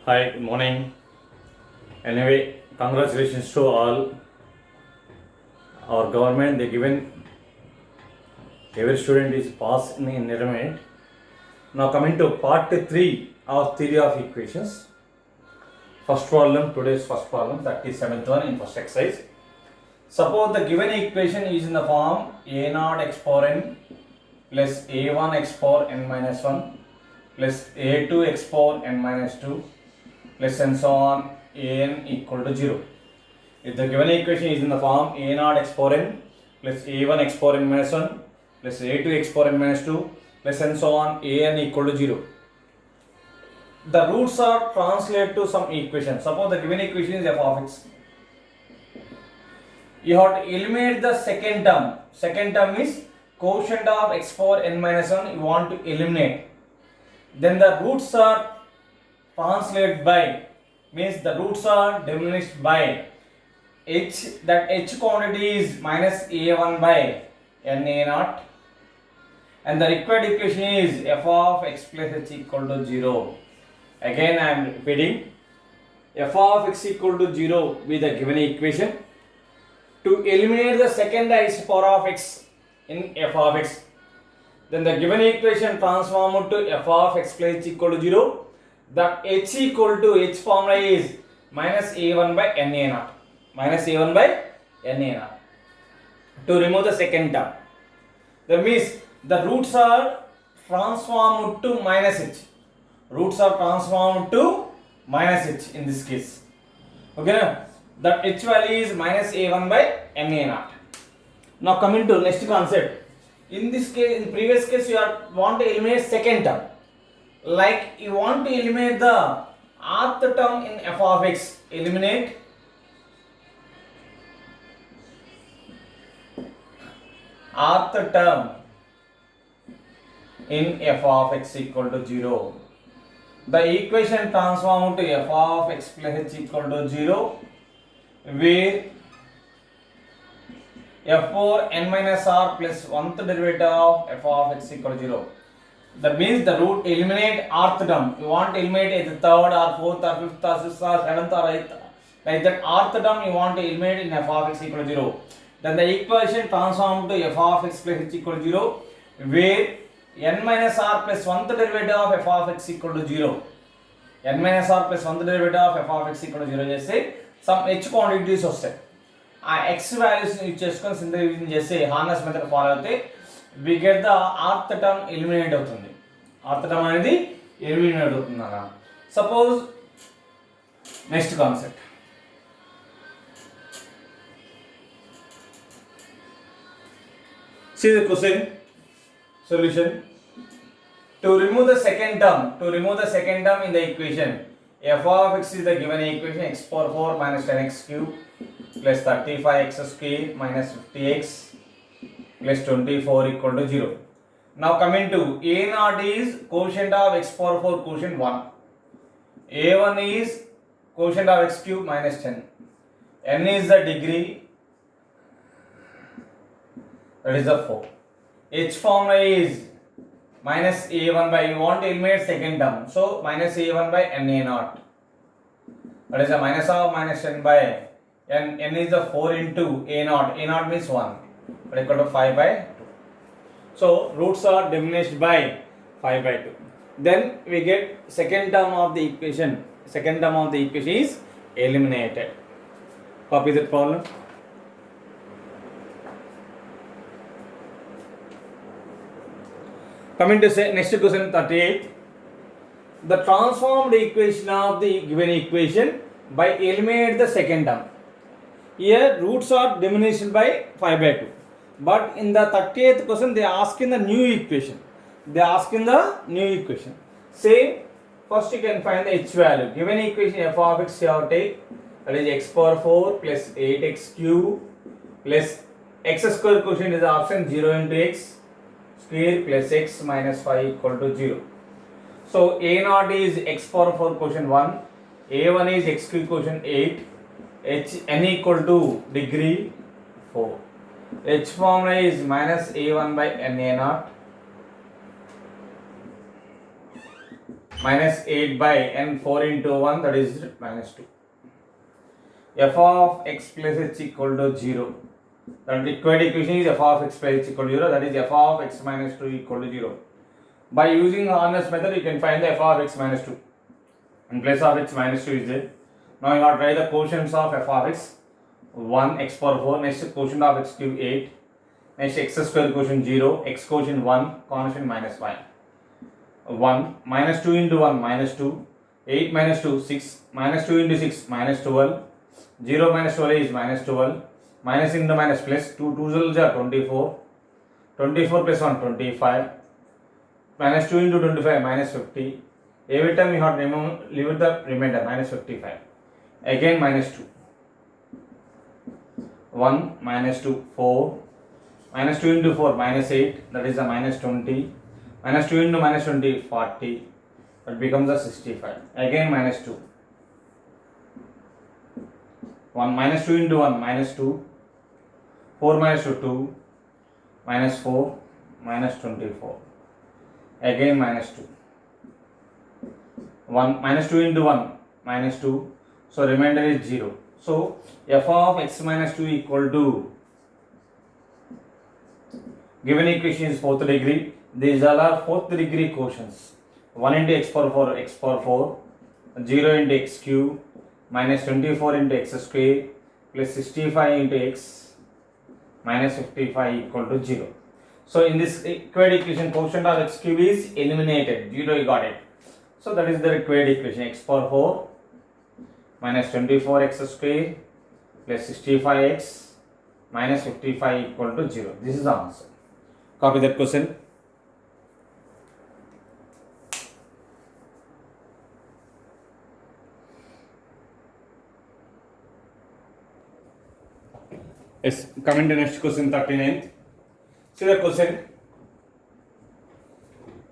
Hi, good morning. Anyway, congratulations to all. Our government, they given every student is passed in intermediate. Now coming to part 3 of theory of equations. First problem, today's first problem, 37th one in first exercise. Suppose the given equation is in the form a0 x power n plus a1 x power n minus 1 plus a2 x power n minus 2 plus and so on an equal to 0. If the given equation is in the form a0 x power n plus a1 x power n minus 1 plus a2 x power n minus 2 plus and so on an equal to 0. The roots are translated to some equation. Suppose the given equation is f of x. You have to eliminate the second term. Second term is quotient of x power n minus 1. You want to eliminate. Then the roots are translated by, means the roots are diminished by h, that h quantity is minus a1 by n a naught, and the required equation is f of x plus h equal to 0. Again I am repeating, f of x equal to 0 with the given equation. To eliminate the second highest power of x in f of x, then the given equation transformed to f of x plus h equal to 0. The h equal to h formula is minus a1 by n a naught. Minus a1 by n a naught. To remove the second term. That means the roots are transformed to minus h. Roots are transformed to minus h in this case. Okay, now that h value is minus a1 by n a naught. Now coming to next concept. In this case, in previous case, you want to eliminate second term. Like you want to eliminate the rth term in f of x. Eliminate rth term in f of x equal to 0. The equation transformed to f of x plus h equal to 0, where f4 n minus r plus 1th derivative of f of x equal to 0. That means the root eliminate rth term. You want to eliminate the third or fourth or fifth or sixth or seventh or eighth. Like that rth term you want to eliminate in f of x equal to 0. Then the equation transformed to f of x plus h equal to 0, where n minus r plus 1th derivative of f of x equal to 0. n minus r plus 1th derivative of f of x equal to 0 చేస్తే some h quantities వస్తాయి. ఆ x values ని use చేసుకొని synthesis చేసి harness method follow అయితే we get the rth term eliminate అవుతుంది. rth term అనేది eliminate అవుతుంది అన్న. Suppose next concept. See the question solution. To remove the second term in the equation, f of x is the given equation, x power 4 minus 10x cube plus 35x square minus 50x plus 24 equal to 0. Now coming to a0 is quotient of x power 4 quotient 1. a1 is quotient of x cube minus 10. n is the degree, that is the 4. h formula is minus a1 by, you want to eliminate second term, so minus a1 by n a naught. That is a minus of minus 10 by n is the 4 into a naught. A naught means 1. That equal to 5 by 2. So roots are diminished by 5 by 2. Then we get second term of the equation. Second term of the equation is eliminated. Copy that problem. Coming to say next question 38. The transformed equation of the given equation by eliminate the second term. Here roots are diminished by 5 by 2. But in the 38th question they ask in the new equation. Say first you can find the h value. Given equation f of x you have to take, that is x power 4 plus 8x cube plus x square quotient is the option 0 into x square plus x minus 5 equal to 0. So a0 is x power 4 quotient 1, a1 is x cube quotient 8, n equal to degree 4. H formula is minus a1 by n a naught minus 8 by n 4 into 1, that is minus 2. F of x plus h equal to 0. The required equation is f of x plus h equal to 0, that is f of x minus 2 equal to 0. By using Arnolds method, you can find the f of x minus 2. In place of x minus 2 is there. Now you have to try the quotients of f of x. 1 x power 4, next quotient of x cube 8, next x square quotient 0, x quotient 1, constant minus 5. 1 minus 2 into 1 minus 2, 8 minus 2 6, minus 2 into 6 minus 12, 0 minus 12 is minus 12, minus into minus plus 2 2s are 24, 24 plus 1 25, minus 2 into 25 minus 50. Every time you have to leave the remainder minus 55. Again minus 2. 1 minus 2 4, minus 2 into 4 minus 8, that is a minus 20, minus 2 into minus 20 40, that becomes a 65. Again minus 2. 1 minus 2 into 1 minus 2, 4 minus 2 2, minus 4 minus 24. Again minus 2. 1 minus 2 into 1 minus 2, so remainder is 0. So f of x minus 2 equal to, given equation is 4th degree. These all are 4th degree quotients. 1 into x power 4 x power 4, 0 into x cube, minus 24 into x square, plus 65 into x minus 55 equal to 0. So in this required equation, quotient of x cube is eliminated. 0, you got it. So that is the required equation. X power 4 minus 24x square plus 65x minus 55 equal to 0. This is the answer. Copy that question. Yes, coming to next question 39th. See the question.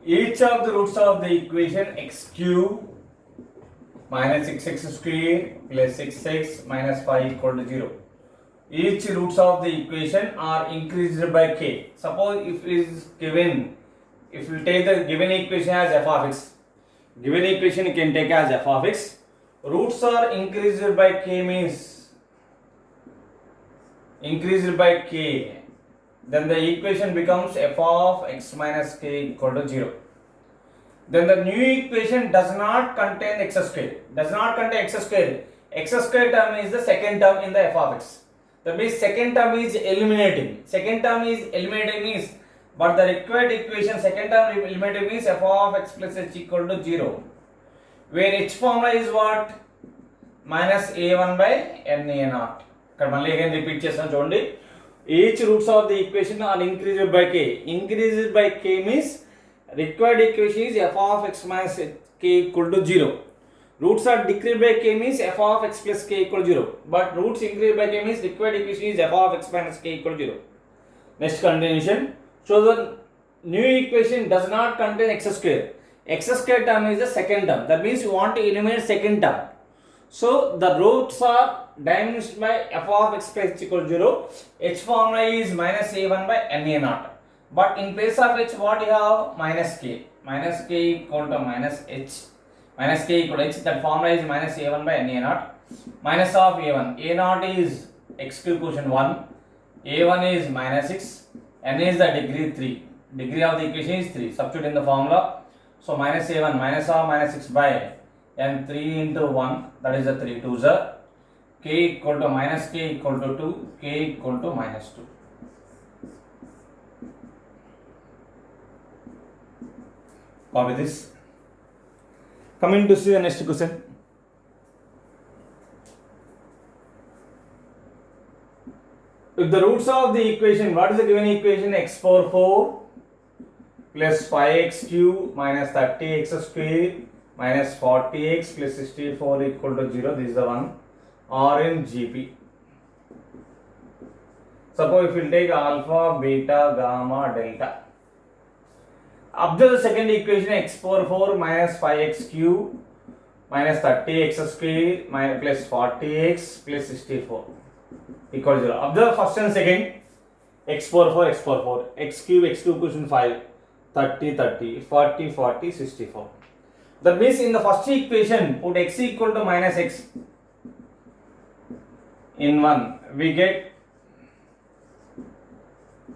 Each of the roots of the equation x cube minus 6x square plus 6x minus 5 equal to 0. Each roots of the equation are increased by k. Suppose if it is given, if you take the given equation as f of x, given equation you can take as f of x, roots are increased by k means increased by k, then the equation becomes f of x minus k equal to 0. Then the new equation does not contain x square. Does not contain x square. X square term is the second term in the f of x. That means second term is eliminating. Second term is eliminating means, but the required equation second term eliminating means f of x plus h equal to 0. Where h formula is what? Minus a1 by n a naught. ఇక్కడ మళ్ళీ again repeat చేస్తాను చూడండి. Each roots of the equation are increased by k. Increased by k means required equation is f of x minus k equal to 0. Roots are decreased by k means f of x plus k equal to 0. But roots increased by k means required equation is f of x minus k equal to 0. Next continuation. So the new equation does not contain x square. X square term is the second term. That means you want to eliminate second term. So the roots are diminished by f of x plus h equal to 0. H formula is minus a1 by n a naught. But in place of h, what you have? Minus k. Minus k equal to minus h. Minus k equal to h. That formula is minus a1 by n a naught. Minus of a1. A naught is x cube quotient 1. A1 is minus 6. N is the degree 3. Degree of the equation is 3. Substitute in the formula. So minus a1 minus of minus 6 by n 3 into 1. That is the 3 2s are. K equal to minus k equal to 2. K equal to minus 2. Copy this. Coming to see the next question. If the roots of the equation, what is the given equation? X power 4 plus 5x cube minus 30x square minus 40x plus 64 equal to 0. This is the one. Or in GP. Suppose if you take alpha, beta, gamma, delta. Observe the second equation, x power 4 minus 5x cube minus 30x square minus plus 40x plus 64 equal to 0. Observe first and second, x power 4, x power 4, x cube quotient 5, 30, 30, 40, 40, 64. That means in the first equation, put x equal to minus x in 1. We get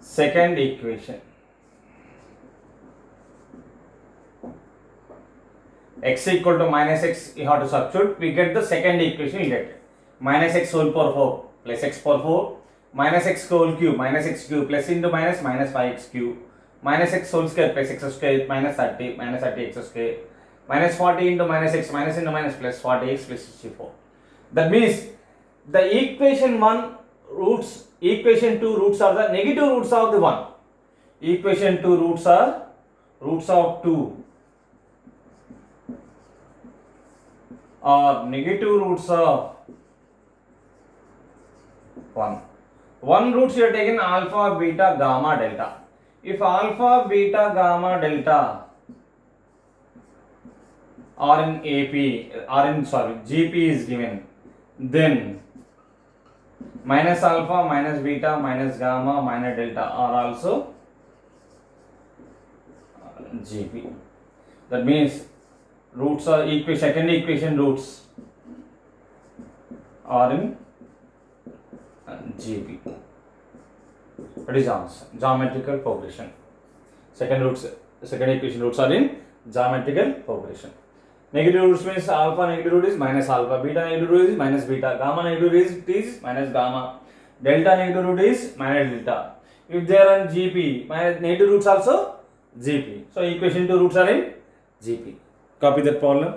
second equation. X equal to minus x, you have to substitute. We get the second equation. You get minus x whole power 4 plus x power 4 minus x whole cube plus into minus 5x cube minus x whole square plus x square minus 30 x square minus 40 into minus x minus into minus plus 40x plus 64. That means the equation 1 roots, equation 2 roots are the negative roots of the 1. Equation 2 roots are roots of 2 or negative roots of 1. 1 roots you are taken alpha, beta, gamma, delta. If alpha, beta, gamma, delta are in GP is given, then minus alpha, minus beta, minus gamma, minus delta are also GP. That means roots are second equation roots are in GP. That is answer. Geometrical progression. Second equation roots are in geometrical progression. Negative roots means alpha negative root is minus alpha, beta negative root is minus beta, gamma negative root is minus gamma, delta negative root is minus delta. If they are in GP, minus negative roots also GP. So equation 2 roots are in GP. Copy that problem.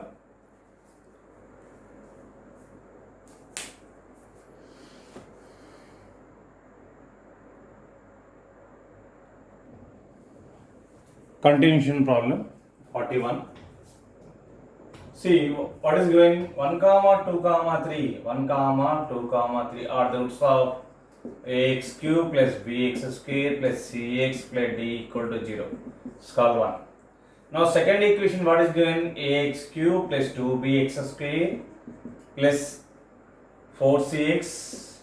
Continuation problem 41. See what is given 1 comma 2 comma 3. 1 comma 2 comma 3 are the roots of ax cube plus bx square plus cx plus d equal to 0. Solve 1. Now second equation what is given ax cube plus 2bx square plus 4cx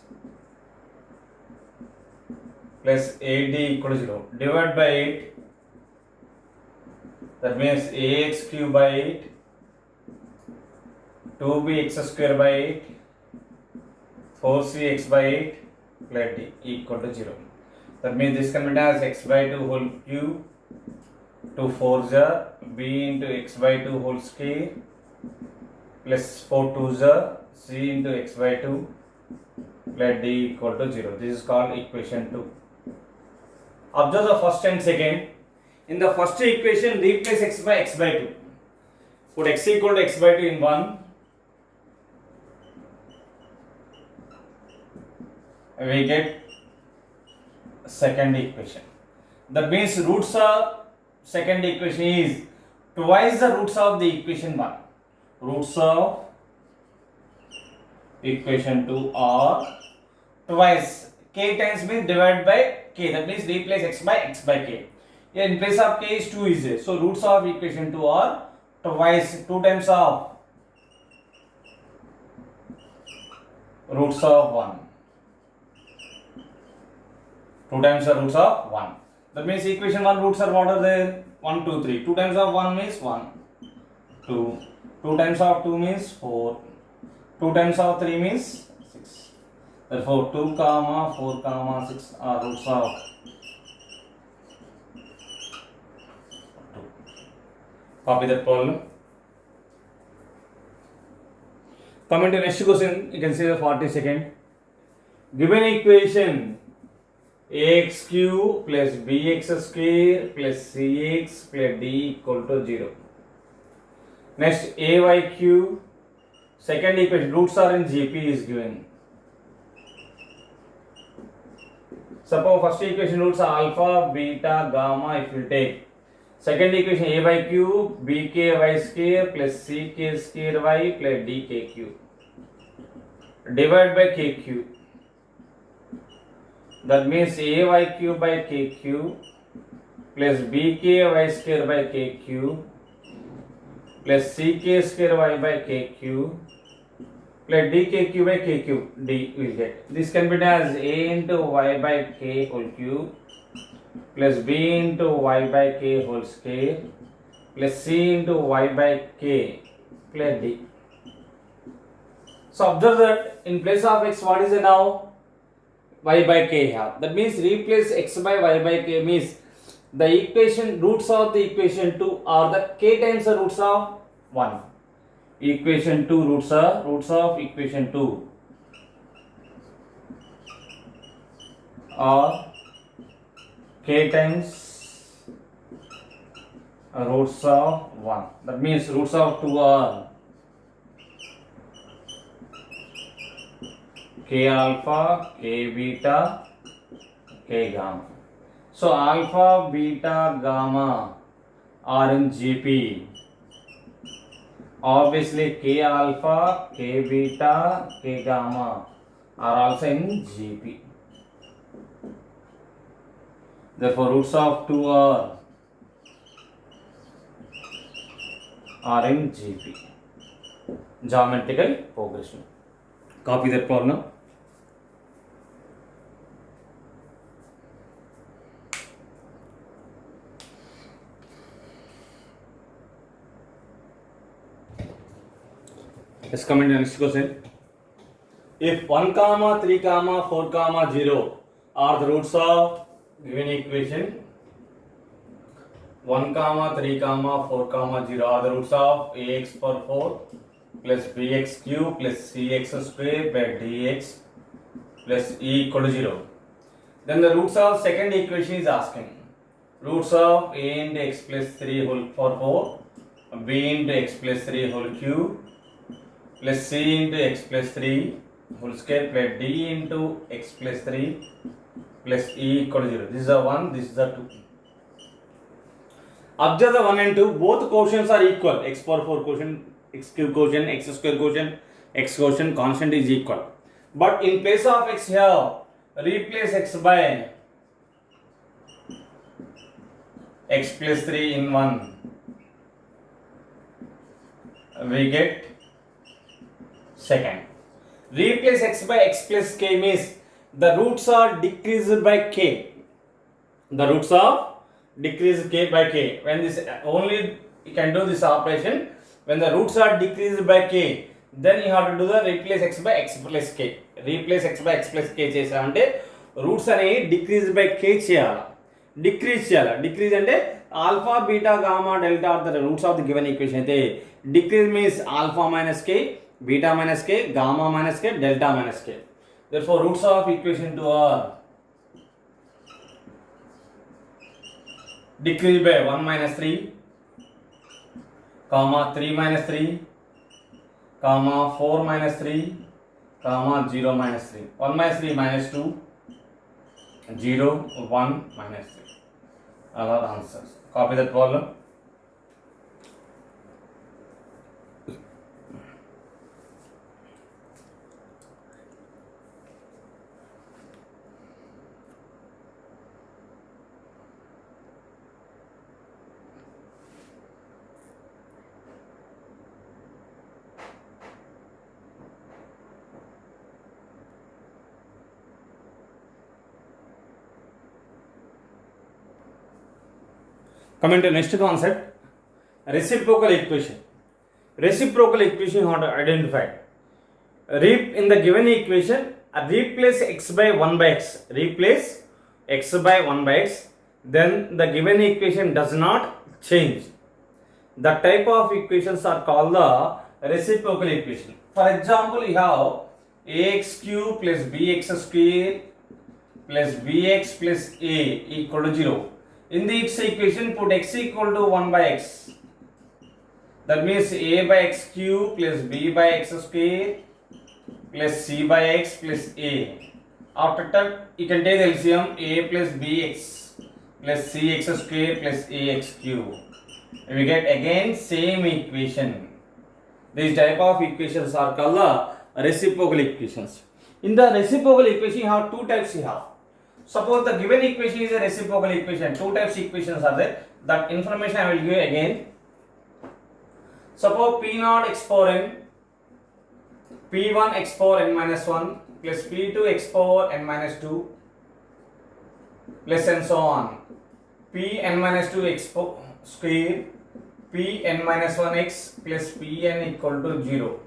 plus 8d equal to 0. Divide by 8. That means ax cube by 8, 2bx square by 8, 4cx by 8 plus d equal to 0. That means this can be written as x by 2 whole cube, 2 4s are b into x by 2 whole square plus 4 2s are c into x by 2 plus d equal to 0. This is called equation 2. Observe the first and second. In the first equation, replace x by 2. Put x equal to x by 2 in 1. We get second equation. That means roots of second equation is twice the roots of the equation 1. Roots of equation 2 are twice. K times means divided by k. That means replace x by k. Here in place of k is 2 is there. So roots of equation 2 are twice, 2 times of roots of 1. 2 times the roots of 1. That means equation 1 roots are what are there? 1, 2, 3. 2 times of 1 means 1, 2. 2 times of 2 means 4. 2 times of 3 means 6. Therefore 2 comma 4 comma 6 are roots of 2. Copy that problem. Coming to next question, you can see the 42nd. Given equation ax cube plus bx square plus cx plus d equal to 0. Next ay cube, second equation roots are in GP is given. Suppose first equation roots are alpha, beta, gamma if you take. Second equation a by cube, bk y square plus ck square y plus dk cube. Divide by k cube. That means ay cube by k cube plus bk y square by k cube plus ck square y by k cube plus dk cube by k cube d will get. This can be done as a into y by k whole cube plus b into y by k whole square plus c into y by k plus d. So observe that in place of x, what is it now? Y by k have. That means replace x by y by k means the equation roots of the equation 2 are the k times the roots of 1. Equation 2 roots of equation 2 are k times roots of 1. That means roots of 2 are k alpha, k beta, k gamma. So alpha, beta, gamma are in GP. Obviously k alpha, k beta, k gamma are also in GP. Therefore roots of 2 are in GP. Geometrical progression. Copy that problem. Let's come into the next question. If 1 comma 3 comma 4 comma 0 are the roots of given equation, 1 comma 3 comma 4 comma 0 are the roots of ax power 4 plus bx cube plus cx square by dx plus e equal to 0. Then the roots of second equation is asking roots of a into x plus 3 whole power 4, b into x plus 3 whole cube plus c into x plus 3 whole square plus d into x plus 3 plus e equal to 0. This is the 1, this is the 2. Observe the 1 and 2, both quotients are equal. X power 4 quotient, x cube quotient, x square quotient, x quotient constant is equal. But in place of x here, replace x by x plus 3 in 1. We get second. Replace x by x plus k means the roots are decreased by k. The roots are decreased k by k. When this only you can do this operation when the roots are decreased by k, then you have to do the replace x by x plus k. Replace x by x plus k చేసామంటే roots అనేవి decrease by k చేయాలి, decrease చేయాలి. Decrease అంటే alpha beta gamma delta are the roots of the given equation అయితే decrease means alpha minus k, beta minus k, gamma minus k, delta minus k. Therefore roots of equation 2 are decreased by 1 minus 3, comma 3 minus 3, comma 4 minus 3, comma 0 minus 3. 1 minus 3 minus 2, 0, 1 minus 3. All are answers. Copy that problem. Coming to next concept, reciprocal equation. Reciprocal equation you have to identify. In the given equation, replace x by 1 by x. Replace x by 1 by x. Then the given equation does not change. The type of equations are called the reciprocal equation. For example, you have ax cube plus bx square plus bx plus a equal to 0. In the x equation, put x equal to 1 by x. That means a by x cube plus b by x square plus c by x plus a. After that, you can take the LCM a plus bx plus cx square plus ax cube. We get again same equation. These type of equations are called the reciprocal equations. In the reciprocal equation, you have two types you have. Suppose the given equation is a reciprocal equation. Two types equations are there. That information I will give you again. Suppose p naught x power n, p1 x power n minus 1 plus p2 x power n minus 2 plus and so on. p n minus 2 x square Pn minus 1x plus Pn equal to 0.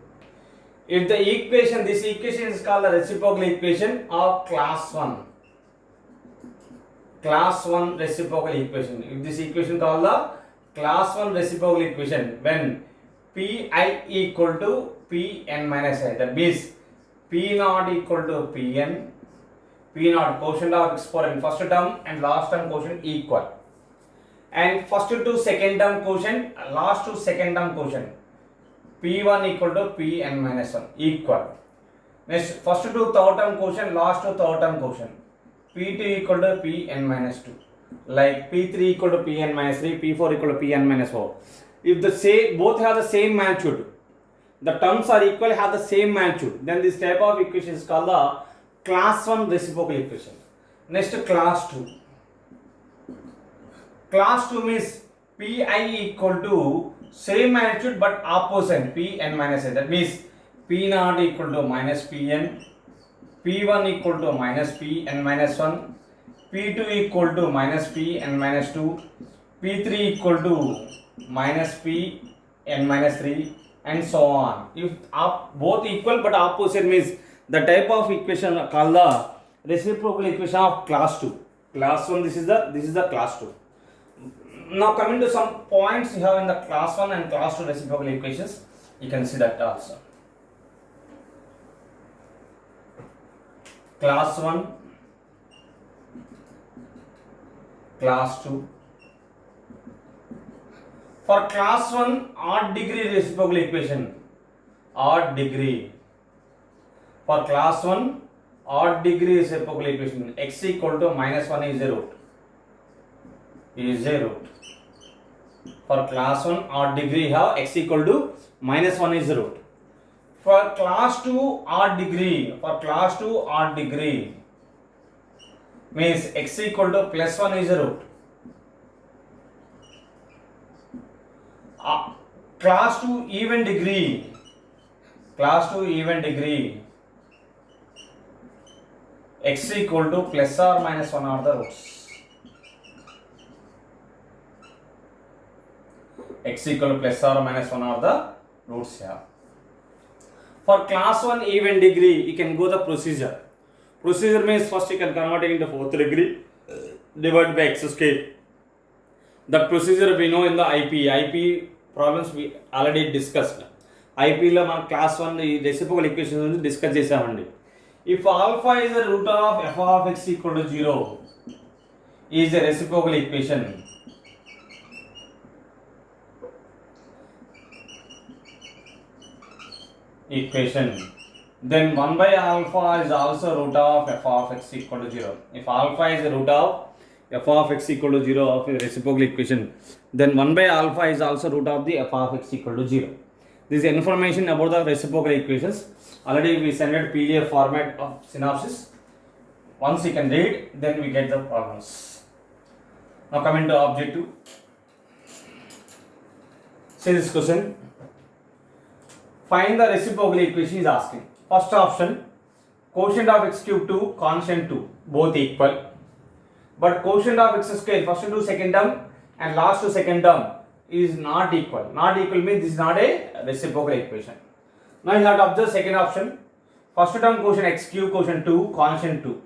If the equation, this equation is called the reciprocal equation of class 1. Class 1 reciprocal equation. If this equation called the class 1 reciprocal equation when Pi equal to Pn minus I. That means P naught equal to Pn. P naught quotient of x power n first term and last term quotient equal. And first to second term quotient, last to second term quotient. P1 equal to Pn minus 1 equal. Next, first to third term quotient, last to third term quotient. P2 equal to Pn minus 2. Like P3 equal to Pn minus 3, P4 equal to Pn minus 4. If the both have the same magnitude, the terms are equal, have the same magnitude, then this type of equation is called the class 1 reciprocal equation. Next, class 2. Class 2 means Pi equal to same magnitude but opposite Pn minus I. That means P naught equal to minus Pn, P1 equal to minus Pn minus 1, P2 equal to minus Pn minus 2, P3 equal to minus Pn minus 3, and so on. If both equal but opposite means the type of equation called the reciprocal equation of class 2. Class 1, this is the class 2. Now coming to some points you have in the class 1 and class 2 reciprocal equations, you can see that also. Class 1, class 2. For class 1, odd degree reciprocal equation, odd degree. For class 1, odd degree reciprocal equation, x equal to minus 1 is a root. For class 1, odd degree have x equal to minus 1 is a root. For class 2, odd degree, means x equal to plus 1 is a root. Class 2 even degree, x equal to plus or minus 1 are the roots. X equal to plus or minus 1 are the roots here. For class 1 even degree, you can go the procedure. Procedure means first you can convert it into fourth degree divided by x square. That procedure we know in the IP problems we already discussed. IP lo man class 1 reciprocal equations discuss chesamandi. If alpha is a root of f of x equal to 0 is a reciprocal equation. Then 1 by alpha is also root of f of x equal to 0. If alpha is a root of f of x equal to 0 of a reciprocal equation, then 1 by alpha is also root of the f of x equal to 0. This is information about the reciprocal equations. Already we sent it PDF format of synopsis. Once you can read, then we get the problems. Now coming to objective. See this question. Find the reciprocal equation is asking. First option, quotient of x cube 2, constant 2, both equal. But quotient of x square, first to second term and last to second term is not equal. Not equal means this is not a reciprocal equation. Now you have to observe second option. First term quotient x cube, quotient 2, constant 2.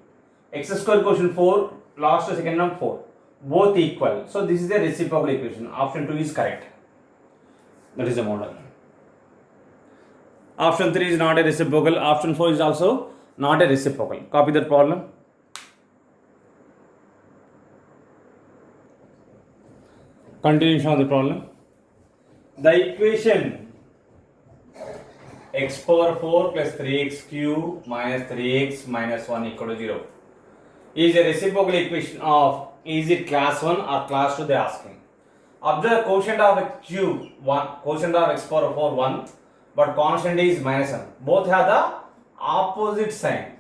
X square quotient 4, last to second term 4. Both equal. So this is the reciprocal equation. Option 2 is correct. That is the model. Option 3 is not a reciprocal. Option 4 is also not a reciprocal. Copy that problem. Continuation of the problem. The equation x power 4 plus 3x cube minus 3x minus 1 equal to 0 is a reciprocal equation of, is it class 1 or class 2 they are asking. Observe quotient of x cube 1, quotient of x power 4 1, but constant is minus 1. Both have the opposite sign.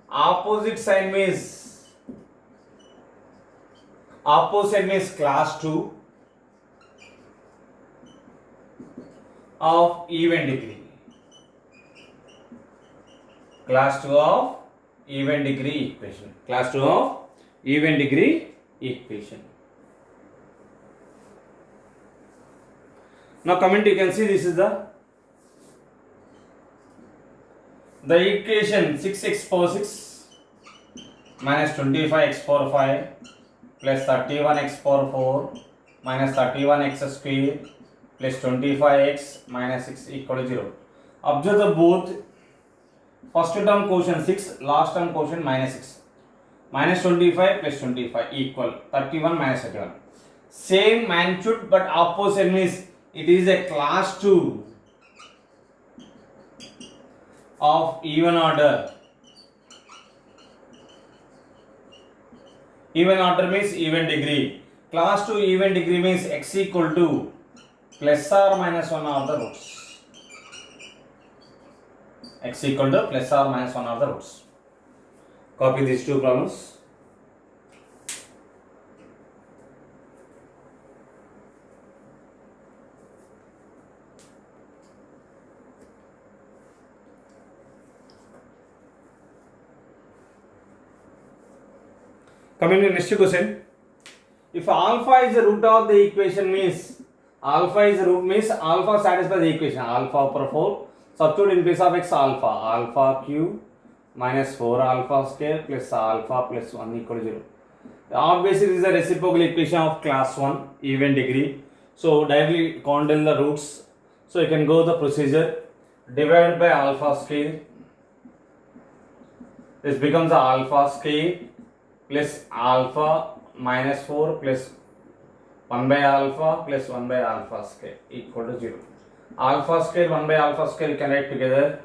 Opposite sign means class 2 of even degree. Class 2 of even degree equation. Class 2 of even degree equation. Now comment, you can see this is the equation 6x power 6 minus 25x power 5 plus 31x power 4 minus 31x square plus 25x minus 6 equal to 0. Observe the both. First term quotient 6, last term quotient minus 6. Minus 25 plus 25 equal 31 minus 31. Same magnitude but opposite means it is a class 2 of even order. Even order means even degree. Class 2 even degree means x equal to plus or minus 1 of the roots. X equal to plus or minus 1 of the roots. Copy these two problems. Coming to next question. If alpha is the root of the equation means alpha is the root means alpha satisfies the equation alpha power 4. Substitute in place of x alpha cube minus 4 alpha square plus alpha plus 1 equal to 0. Obviously this is a reciprocal equation of class 1 even degree. So directly count in the roots. So you can go the procedure. Divide by alpha square. This becomes alpha square plus alpha minus 4 plus 1 by alpha plus 1 by alpha square equal to 0. Alpha square 1 by alpha square you can write together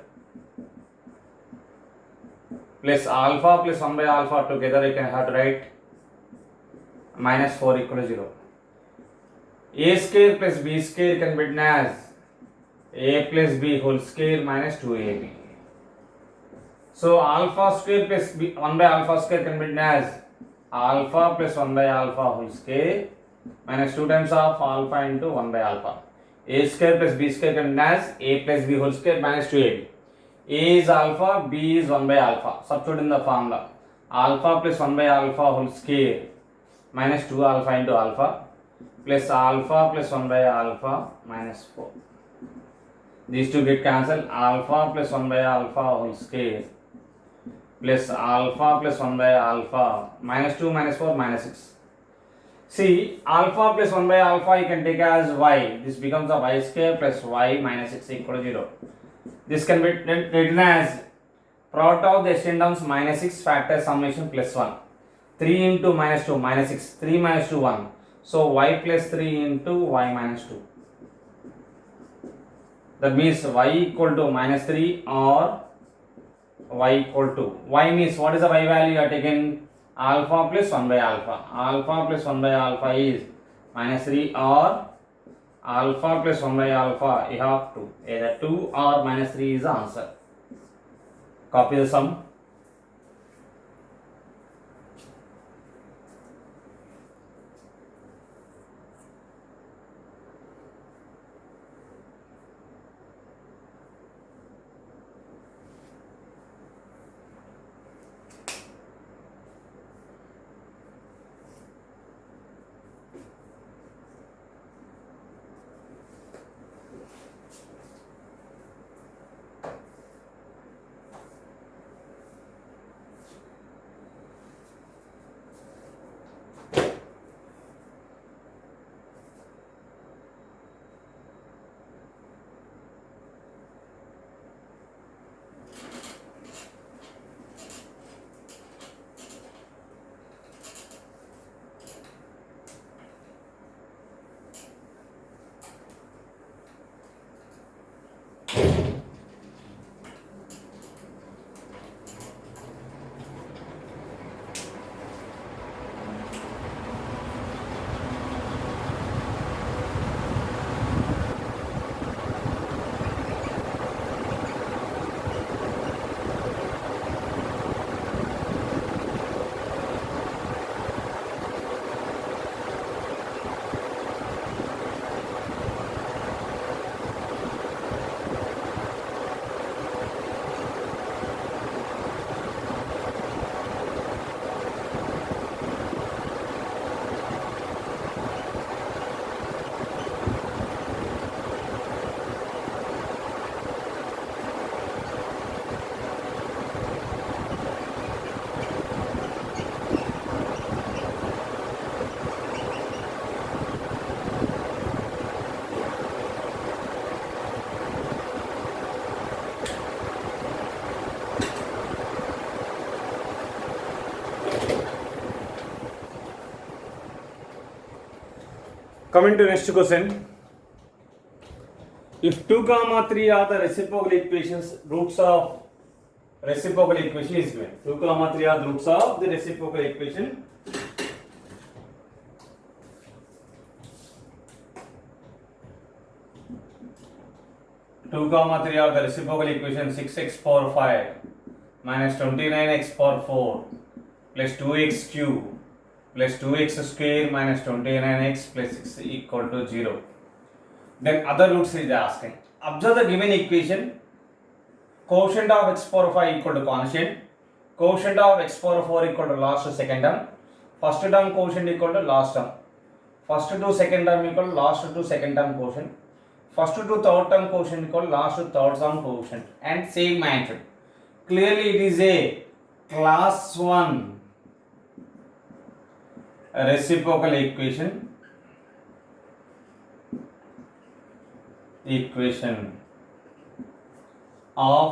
plus alpha plus 1 by alpha together you can have to write minus 4 equal to 0. A square plus b square can be written as a plus b whole square minus 2ab. So alpha square plus b 1 by alpha square can be written as alpha plus 1 by alpha whole square minus 2 times of alpha into 1 by alpha. A square plus b square can be written as a plus b whole square minus 2ab. A is alpha, b is 1 by alpha. Substitute in the formula. Alpha plus 1 by alpha whole square minus 2 alpha into alpha plus alpha plus 1 by alpha minus 4. These two get cancelled. Alpha plus 1 by alpha whole square plus alpha plus 1 by alpha minus 2 minus 4 minus 6. See, alpha plus 1 by alpha you can take as y. This becomes a y square plus y minus 6 equal to 0. This can be written as product of the extendums minus 6 factor summation plus 1. 3 into minus 2 minus 6. 3 minus 2 1. So y plus 3 into y minus 2. That means y equal to minus 3 or y equal to. Y means what is the y value you are taken? Alpha plus 1 by alpha. Alpha plus 1 by alpha is minus 3 or alpha plus 1 by alpha. You have to either 2 or minus 3 is the answer. Copy the sum. Coming to next question. If 2, 3 are the reciprocal equations, roots of reciprocal equation is given. 2, 3 are the roots of the reciprocal equation. Two comma 3 are the reciprocal equation. 6x power 5 minus 29x power 4 plus 2x cube plus 2x square minus 29x plus 6 equal to 0. Then other roots is asking. Observe the given equation. Quotient of x power 5 equal to constant. Quotient of x power 4 equal to last to second term. First term quotient equal to last term. First to second term equal to last to second term quotient. First to third term quotient equal to last to third term quotient. And same magnitude. Clearly it is a class 1 reciprocal equation. Of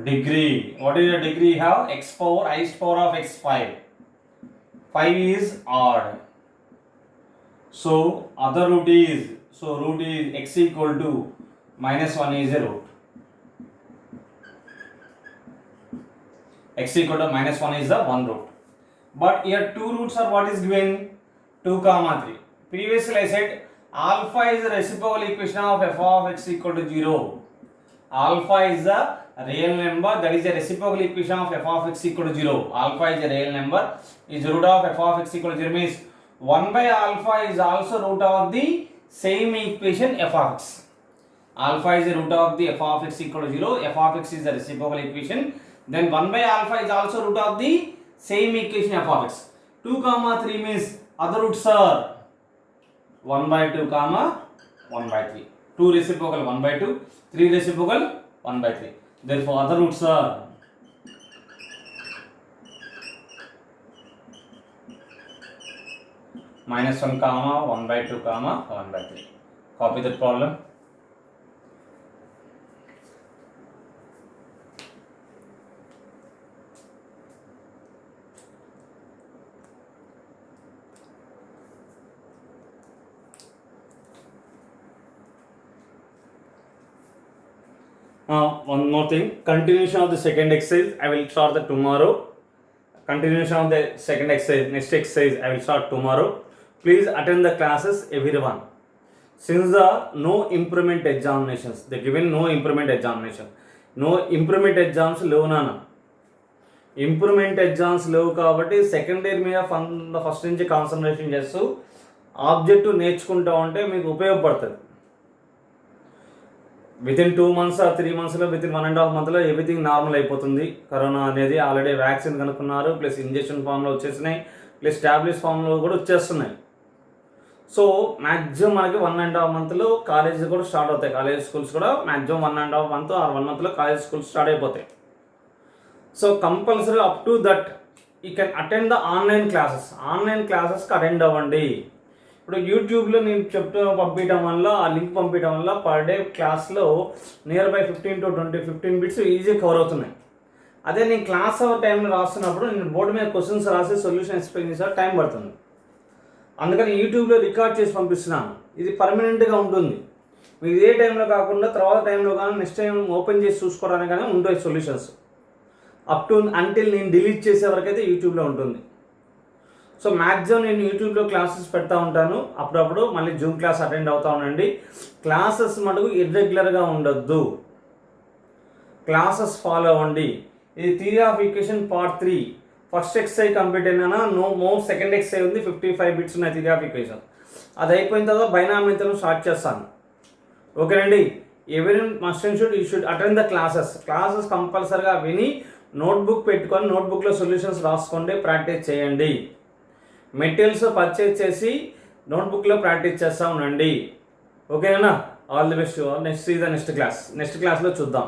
degree. What is the degree you have? X power, highest power of x 5. 5 is odd. So other root is, x equal to minus 1 is a root. X equal to minus 1 is the one root. But here two roots are what is given? 2, 3. Previously I said alpha is the reciprocal equation of f of x equal to 0. Alpha is the real number, that is a reciprocal equation of f of x equal to 0. Alpha is a real number, is root of f of x equal to 0 means 1 by alpha is also root of the same equation f of x. Alpha is the root of the f of x equal to 0. F of x is the reciprocal equation. Then 1 by alpha is also root of the same equation f of x. 2, 3 means other roots are 1 by 2, 1 by 3. 2 reciprocal 1 by 2, 3 reciprocal 1 by 3. Therefore, other roots are minus 1, 1 by 2, 1 by 3. Copy that problem. One more thing, continuation of the second exercise I will start the tomorrow. Continuation of the second exercise, next exercise I will start tomorrow. Please attend the classes everyone. Since the no improvement examinations, they given no improvement examination. No improvement exams levu nana. Improvement exams levu kabatti second year మీద first నుంచి concentration చేస్తూ objective నేర్చుకుంటా ఉంటే మీకు ఉపయోగపడుతుంది. Within 2 months or 3 monthsలో within 1.5 monthలో everything normal అయిపోతుంది. కరోనా అనేది ఆల్రెడీ వ్యాక్సిన్ కనుక్కున్నారు, ప్లస్ ఇంజెక్షన్ ఫామ్లో వచ్చేసినాయి, ప్లస్ టాబ్లెట్స్ ఫామ్లో కూడా వచ్చేస్తున్నాయి. సో మ్యాక్సిమం మనకి 1.5 monthలో కాలేజెస్ కూడా స్టార్ట్ అవుతాయి. కాలేజ్ స్కూల్స్ కూడా మ్యాక్సిమం 1.5 month or 1 monthలో కాలేజ్ స్కూల్స్ స్టార్ట్ అయిపోతాయి. So compulsory up to that you can attend the online classes. Online క్లాసెస్కి అటెండ్ అవ్వండి. ఇప్పుడు యూట్యూబ్లో నేను పంపించడం వల్ల, ఆ లింక్ పంపించడం వల్ల పర్ డే క్లాస్లో నియర్ బై 15 to 15 bits ఈజీగా కవర్ అవుతున్నాయి. అదే నేను క్లాస్ అవర్ టైంలో రాస్తున్నప్పుడు నేను బోర్డు మీద క్వశ్చన్స్ రాసి సొల్యూషన్ ఎక్స్ప్లెయిన్ చేసే టైం పడుతుంది. అందుకని యూట్యూబ్లో రికార్డ్ చేసి పంపిస్తున్నాను. ఇది పర్మనెంట్గా ఉంటుంది. మీకు ఇదే టైంలో కాకుండా తర్వాత టైంలో కానీ నెక్స్ట్ టైం ఓపెన్ చేసి చూసుకోవడానికి కానీ ఉంటాయి సొల్యూషన్స్. అప్ టు అంటిల్ నేను డిలీట్ చేసే వరకు అయితే యూట్యూబ్లో ఉంటుంది. సో మ్యాక్సిమం నేను యూట్యూబ్లో క్లాసెస్ పెడతా ఉంటాను. అప్పుడప్పుడు మళ్ళీ జూమ్ క్లాస్ అటెండ్ అవుతూ ఉండండి. క్లాసెస్ మటుకు ఇర్రెగ్యులర్గా ఉండొద్దు. క్లాసెస్ ఫాలో అవ్వండి. ఇది theory of equation part 3 first exercise complete అయినా సెకండ్ ఎక్సర్సైజ్ ఉంది. 55 bits ఉన్నాయి థియరీ ఆఫ్ ఈక్వేషన్. అది అయిపోయిన తర్వాత బైనామియల్ స్టార్ట్ చేస్తాను. ఓకేనండి. ఎవరి must and you should attend the classes. Classes కంపల్సరీగా విని నోట్బుక్ పెట్టుకొని నోట్బుక్లో సొల్యూషన్స్ రాసుకోండి, ప్రాక్టీస్ చేయండి. మెటీరియల్స్ పర్చేజ్ చేసి నోట్బుక్లో ప్రాక్టీస్ చేస్తూ ఉండండి. ఓకేనా? All the best. నెక్స్ట్ క్లాస్లో చూద్దాం.